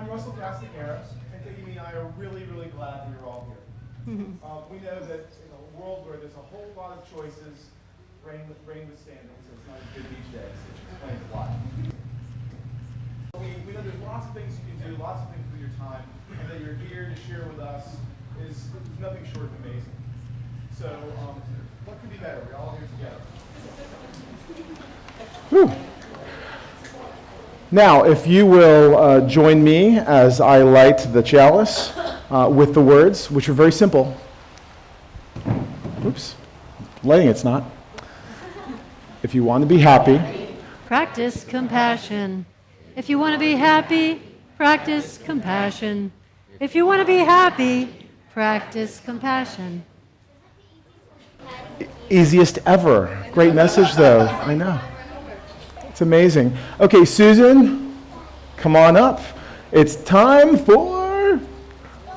Russell Castaneras, and Amy and I are really, really glad that you're all here. We know that in a world where there's a whole lot of choices, rain withstanding, so it's not a good beach day, so it explains a lot. We know there's lots of things you can do, lots of things with your time, and that you're here to share with us is nothing short of amazing. So, what could be better? We're all here together. Whew. Now, if you will join me as I light the chalice with the words, which are very simple. Oops, lighting it's not. If you want to be happy, practice compassion. If you want to be happy, practice compassion. If you want to be happy, practice compassion. Easiest ever. Great message, though. I know. It's amazing. Okay, Susan, come on up. It's time for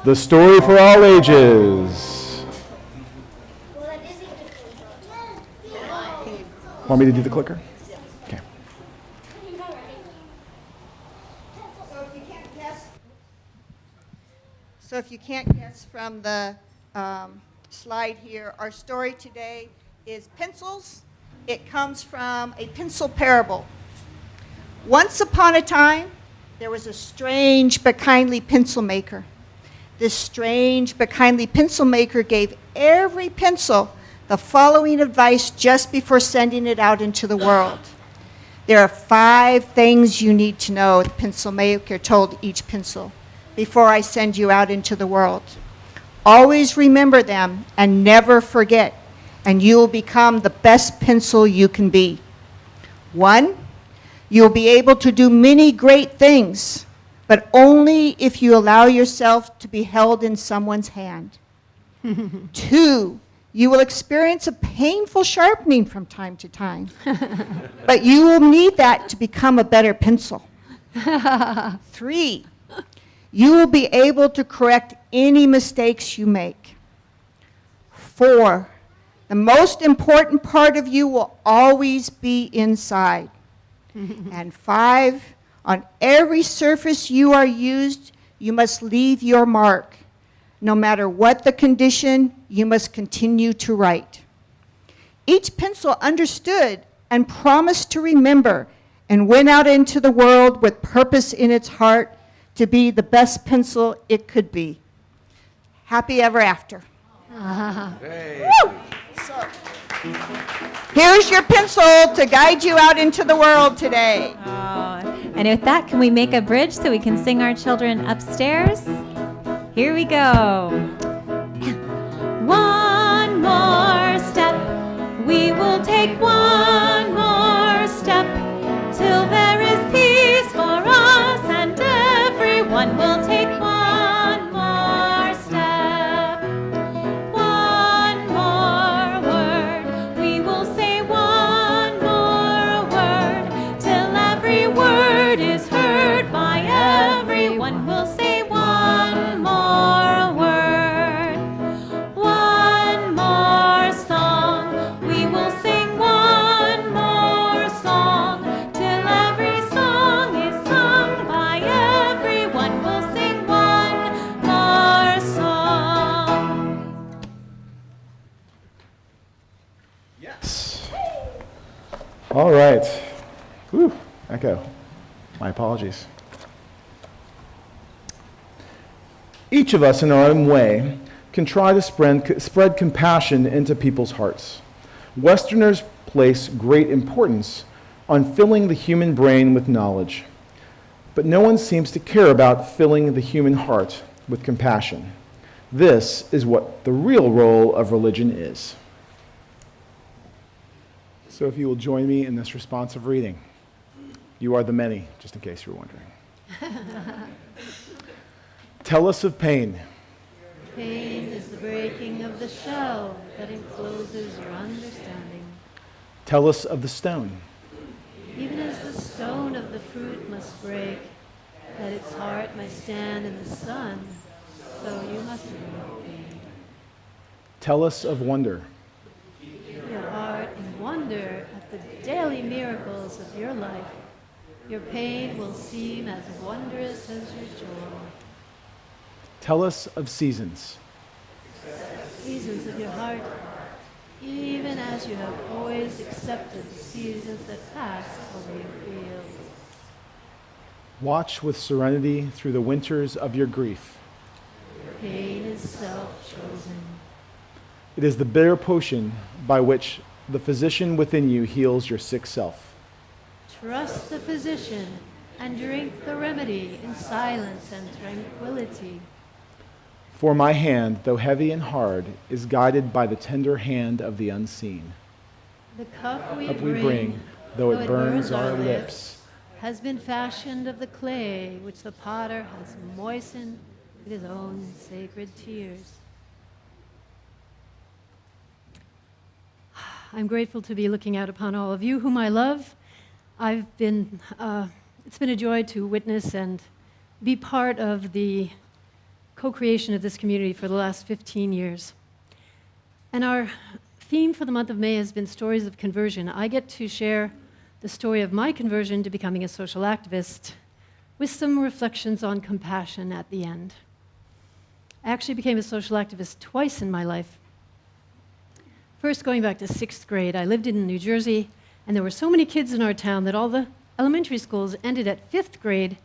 the story for all ages. Want me to do the clicker? Okay. So if you can't guess from the slide here, our story today is pencils. It comes from a pencil parable. Once upon a time, there was a strange but kindly pencil maker. This strange but kindly pencil maker gave every pencil the following advice just before sending it out into the world. There are 5 things you need to know, the pencil maker told each pencil, before I send you out into the world. Always remember them and never forget, and you will become the best pencil you can be. 1, you'll be able to do many great things, but only if you allow yourself to be held in someone's hand. 2, you will experience a painful sharpening from time to time, but you will need that to become a better pencil. 3, you will be able to correct any mistakes you make. 4, the most important part of you will always be inside. And 5, on every surface you are used, you must leave your mark. No matter what the condition, you must continue to write. Each pencil understood and promised to remember and went out into the world with purpose in its heart to be the best pencil it could be. Happy ever after. Hey. So, here's your pencil to guide you out into the world today. And with that, can we make a bridge so we can sing our children upstairs? Here we go. One more step. We will take one more step till there is peace for us and everyone will take one more step. One more word. We will say one more word till every word is heard by everyone. We'll say one more word. One more song. We will sing one more song till every song is sung by everyone. We'll sing one more song. Yes. All right. Whew, echo. My apologies. Each of us in our own way can try to spread compassion into people's hearts. Westerners place great importance on filling the human brain with knowledge, but no one seems to care about filling the human heart with compassion. This is what the real role of religion is. So if you will join me in this responsive reading. You are the many, just in case you were wondering. Tell us of pain. Pain is the breaking of the shell that encloses your understanding. Tell us of the stone. Even as the stone of the fruit must break, that its heart may stand in the sun, so you must know pain. Tell us of wonder. Your heart in wonder at the daily miracles of your life. Your pain will seem as wondrous as your joy. Tell us of seasons. Seasons of your heart, even as you have always accepted the seasons that pass over your fields. Watch with serenity through the winters of your grief. Pain is self-chosen. It is the bitter potion by which the physician within you heals your sick self. Trust the physician and drink the remedy in silence and tranquility. For my hand, though heavy and hard, is guided by the tender hand of the unseen. The cup we Up bring, though it burns our lips, has been fashioned of the clay which the potter has moistened with his own sacred tears. I'm grateful to be looking out upon all of you whom I love. It's been a joy to witness and be part of the co-creation of this community for the last 15 years. And our theme for the month of May has been stories of conversion. I get to share the story of my conversion to becoming a social activist with some reflections on compassion at the end. I actually became a social activist twice in my life. First, going back to 6th grade, I lived in New Jersey, and there were so many kids in our town that all the elementary schools ended at 5th grade,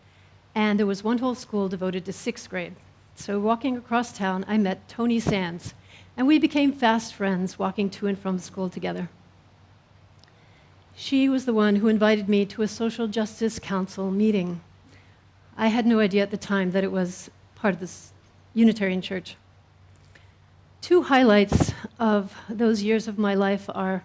and there was one whole school devoted to 6th grade. So walking across town, I met Tony Sands, and we became fast friends walking to and from school together. She was the one who invited me to a social justice council meeting. I had no idea at the time that it was part of this Unitarian Church. Two highlights of those years of my life are,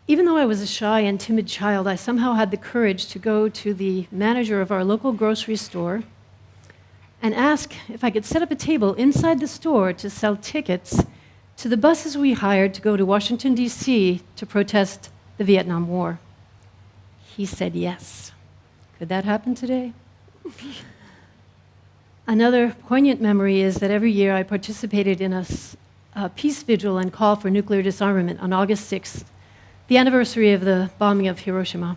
even though I was a shy and timid child, I somehow had the courage to go to the manager of our local grocery store and ask if I could set up a table inside the store to sell tickets to the buses we hired to go to Washington, D.C. to protest the Vietnam War. He said yes. Could that happen today? Another poignant memory is that every year I participated in a peace vigil and call for nuclear disarmament on August 6th, the anniversary of the bombing of Hiroshima.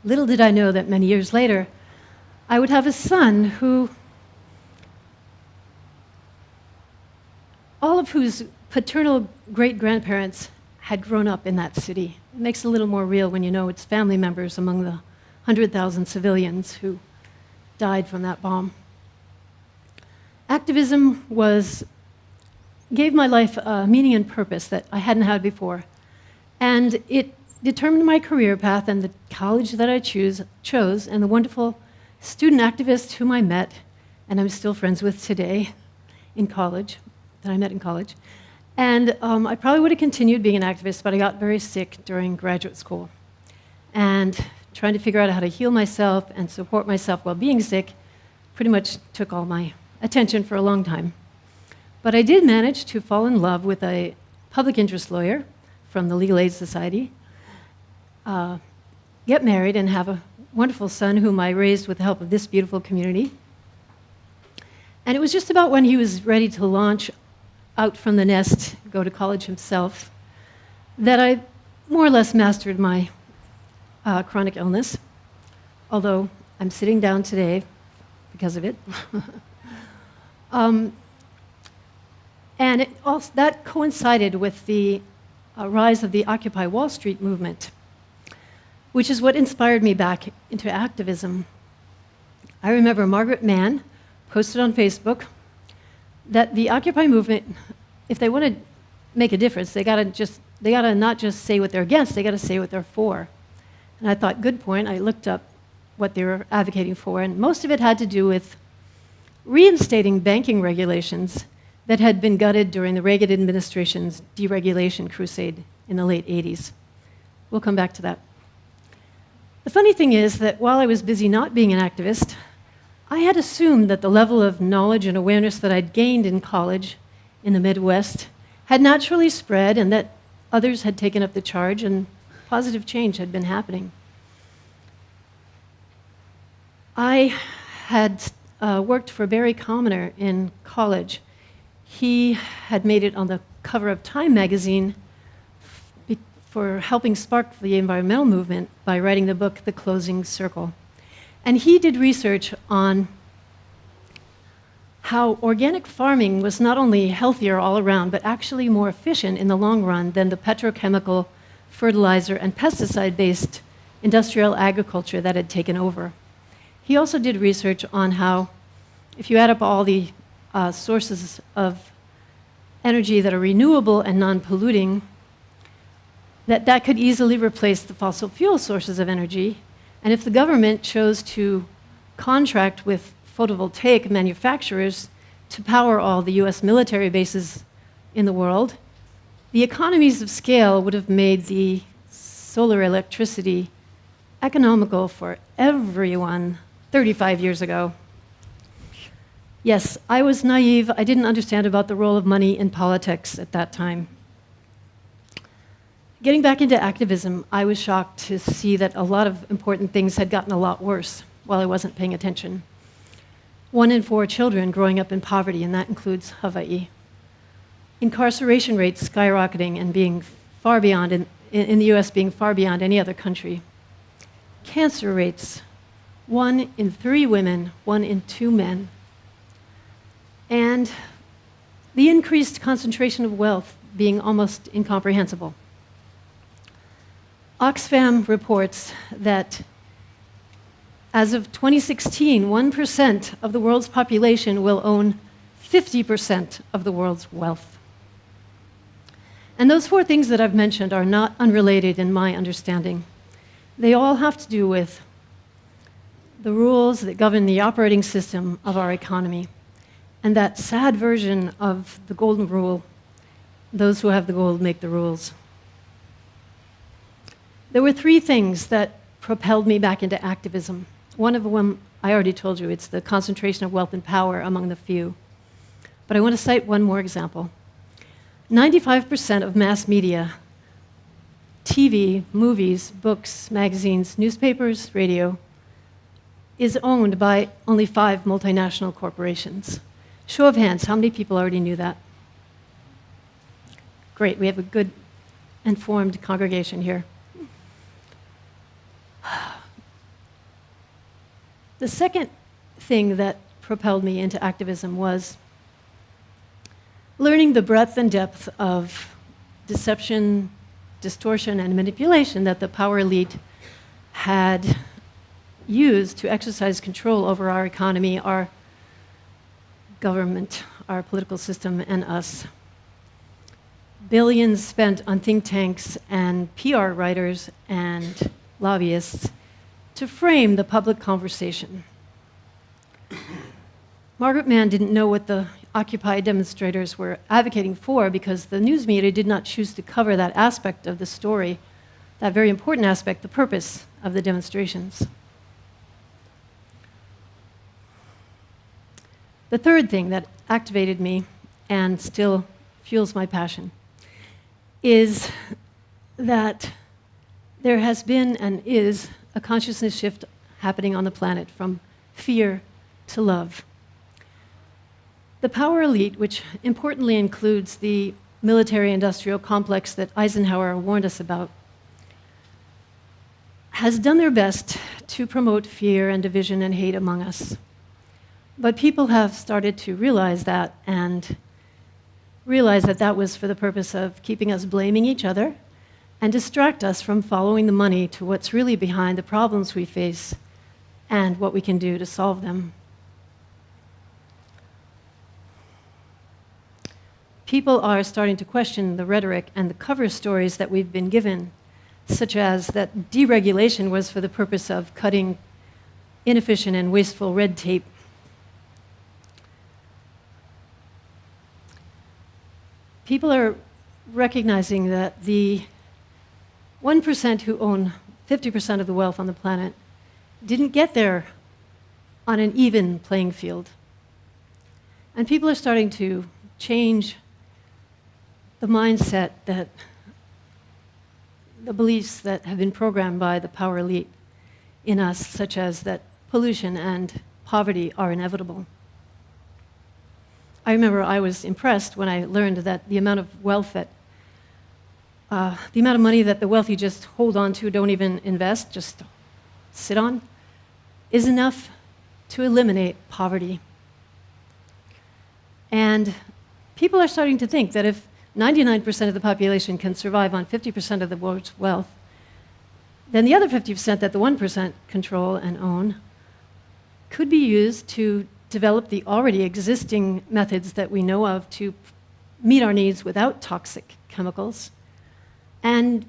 Little did I know that many years later, I would have a son all of whose paternal great-grandparents had grown up in that city. It makes it a little more real when you know it's family members among the 100,000 civilians who died from that bomb. Activism gave my life a meaning and purpose that I hadn't had before. And it determined my career path and the college that I chose and the wonderful student activists whom I met, and I'm still friends with today in college, that I met in college. And I probably would have continued being an activist, but I got very sick during graduate school. And trying to figure out how to heal myself and support myself while being sick pretty much took all my attention for a long time. But I did manage to fall in love with a public interest lawyer from the Legal Aid Society, get married, and have a wonderful son whom I raised with the help of this beautiful community. And it was just about when he was ready to launch out from the nest, go to college himself, that I more or less mastered my chronic illness, although I'm sitting down today because of it. And that coincided with the rise of the Occupy Wall Street movement, which is what inspired me back into activism. I remember Margaret Mann posted on Facebook that the Occupy movement, if they want to make a difference, they gotta not just say what they're against, they gotta say what they're for. And I thought, good point. I looked up what they were advocating for, and most of it had to do with reinstating banking regulations that had been gutted during the Reagan administration's deregulation crusade in the late 80s. We'll come back to that. The funny thing is that while I was busy not being an activist, I had assumed that the level of knowledge and awareness that I'd gained in college in the Midwest had naturally spread and that others had taken up the charge and positive change had been happening. I had worked for Barry Commoner in college. He had made it on the cover of Time magazine for helping spark the environmental movement by writing the book, The Closing Circle. And he did research on how organic farming was not only healthier all around, but actually more efficient in the long run than the petrochemical, fertilizer, and pesticide-based industrial agriculture that had taken over. He also did research on how, if you add up all the sources of energy that are renewable and non-polluting, that could easily replace the fossil fuel sources of energy. And if the government chose to contract with photovoltaic manufacturers to power all the US military bases in the world, the economies of scale would have made the solar electricity economical for everyone 35 years ago. Yes, I was naive. I didn't understand about the role of money in politics at that time. Getting back into activism, I was shocked to see that a lot of important things had gotten a lot worse while I wasn't paying attention. 1 in 4 children growing up in poverty, and that includes Hawaii. Incarceration rates skyrocketing and being far beyond, in the US, being far beyond any other country. Cancer rates, 1 in 3 women, 1 in 2 men. And the increased concentration of wealth being almost incomprehensible. Oxfam reports that as of 2016, 1% of the world's population will own 50% of the world's wealth. And those 4 things that I've mentioned are not unrelated in my understanding. They all have to do with the rules that govern the operating system of our economy. And that sad version of the golden rule, those who have the gold make the rules. There were 3 things that propelled me back into activism. One of them, I already told you, it's the concentration of wealth and power among the few. But I want to cite one more example. 95% of mass media, TV, movies, books, magazines, newspapers, radio, is owned by only 5 multinational corporations. Show of hands, how many people already knew that? Great, we have a good, informed congregation here. The second thing that propelled me into activism was learning the breadth and depth of deception, distortion, and manipulation that the power elite had used to exercise control over our economy, our government, our political system, and us. Billions spent on think tanks and PR writers and lobbyists to frame the public conversation. Margaret Mann didn't know what the Occupy demonstrators were advocating for because the news media did not choose to cover that aspect of the story, that very important aspect, the purpose of the demonstrations. The third thing that activated me and still fuels my passion is that there has been and is a consciousness shift happening on the planet from fear to love. The power elite, which importantly includes the military-industrial complex that Eisenhower warned us about, has done their best to promote fear and division and hate among us. But people have started to realize that and realize that that was for the purpose of keeping us blaming each other and distract us from following the money to what's really behind the problems we face and what we can do to solve them. People are starting to question the rhetoric and the cover stories that we've been given, such as that deregulation was for the purpose of cutting inefficient and wasteful red tape. People are recognizing that the 1% who own 50% of the wealth on the planet didn't get there on an even playing field. And people are starting to change the mindset that the beliefs that have been programmed by the power elite in us, such as that pollution and poverty are inevitable. I remember I was impressed when I learned that the amount of wealth that the amount of money that the wealthy just hold on to, don't even invest, just sit on, is enough to eliminate poverty. And people are starting to think that if 99% of the population can survive on 50% of the world's wealth, then the other 50% that the 1% control and own could be used to develop the already existing methods that we know of to meet our needs without toxic chemicals and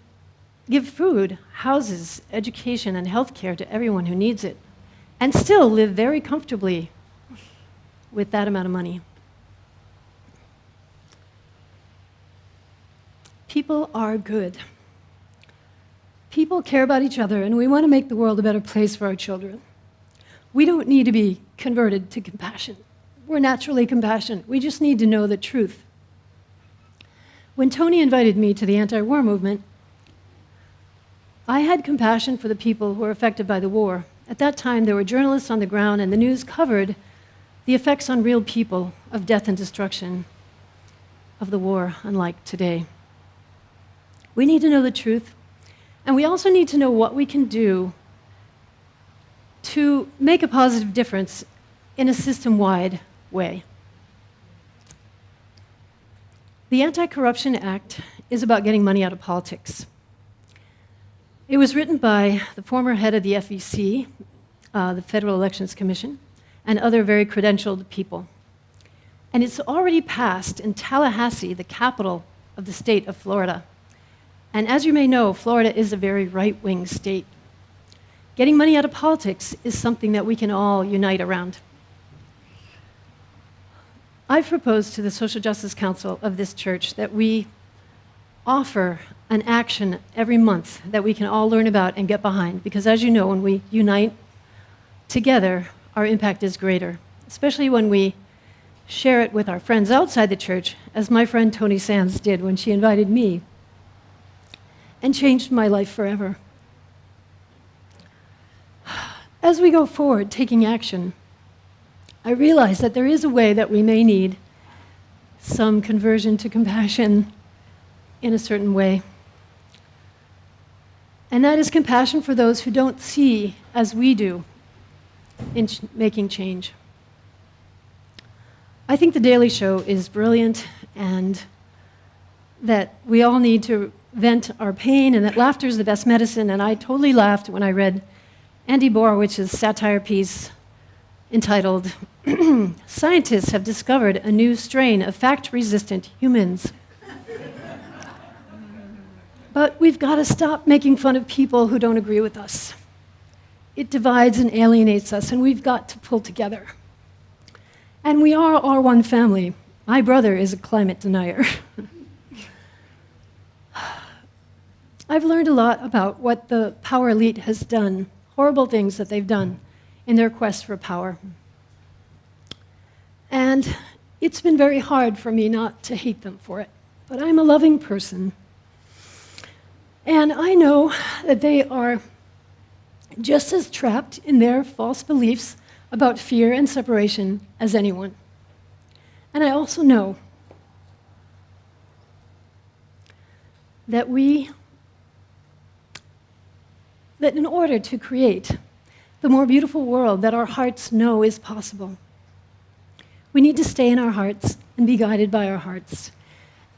give food, houses, education, and health care to everyone who needs it, and still live very comfortably with that amount of money. People are good. People care about each other, and we want to make the world a better place for our children. We don't need to be converted to compassion. We're naturally compassionate. We just need to know the truth. When Tony invited me to the anti-war movement, I had compassion for the people who were affected by the war. At that time, there were journalists on the ground, and the news covered the effects on real people of death and destruction of the war, unlike today. We need to know the truth, and we also need to know what we can do to make a positive difference in a system-wide way. The Anti-Corruption Act is about getting money out of politics. It was written by the former head of the FEC, the Federal Elections Commission, and other very credentialed people. And it's already passed in Tallahassee, the capital of the state of Florida. And as you may know, Florida is a very right-wing state. Getting money out of politics is something that we can all unite around. I've proposed to the Social Justice Council of this church that we offer an action every month that we can all learn about and get behind, because as you know, when we unite together, our impact is greater, especially when we share it with our friends outside the church, as my friend Tony Sands did when she invited me and changed my life forever. As we go forward taking action, I realize that there is a way that we may need some conversion to compassion in a certain way. And that is compassion for those who don't see as we do in making change. I think The Daily Show is brilliant, and that we all need to vent our pain, and that laughter is the best medicine. And I totally laughed when I read Andy Borowicz's satire piece entitled, "Scientists have discovered a new strain of fact-resistant humans." But we've got to stop making fun of people who don't agree with us. It divides and alienates us, and we've got to pull together. And we are all one family. My brother is a climate denier. I've learned a lot about what the power elite has done, horrible things that they've done in their quest for power. And it's been very hard for me not to hate them for it. But I'm a loving person. And I know that they are just as trapped in their false beliefs about fear and separation as anyone. And I also know that that in order to create the more beautiful world that our hearts know is possible, we need to stay in our hearts and be guided by our hearts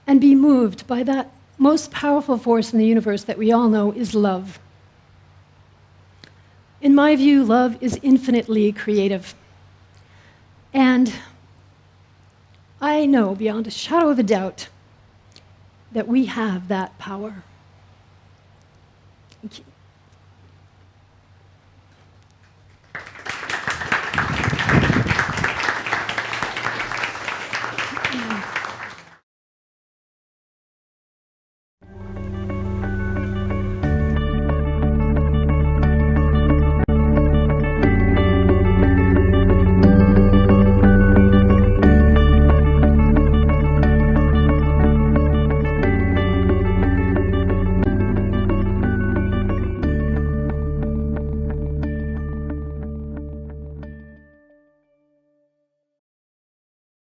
and be moved by that most powerful force in the universe that we all know is love. In my view, love is infinitely creative. And I know beyond a shadow of a doubt that we have that power. Thank you.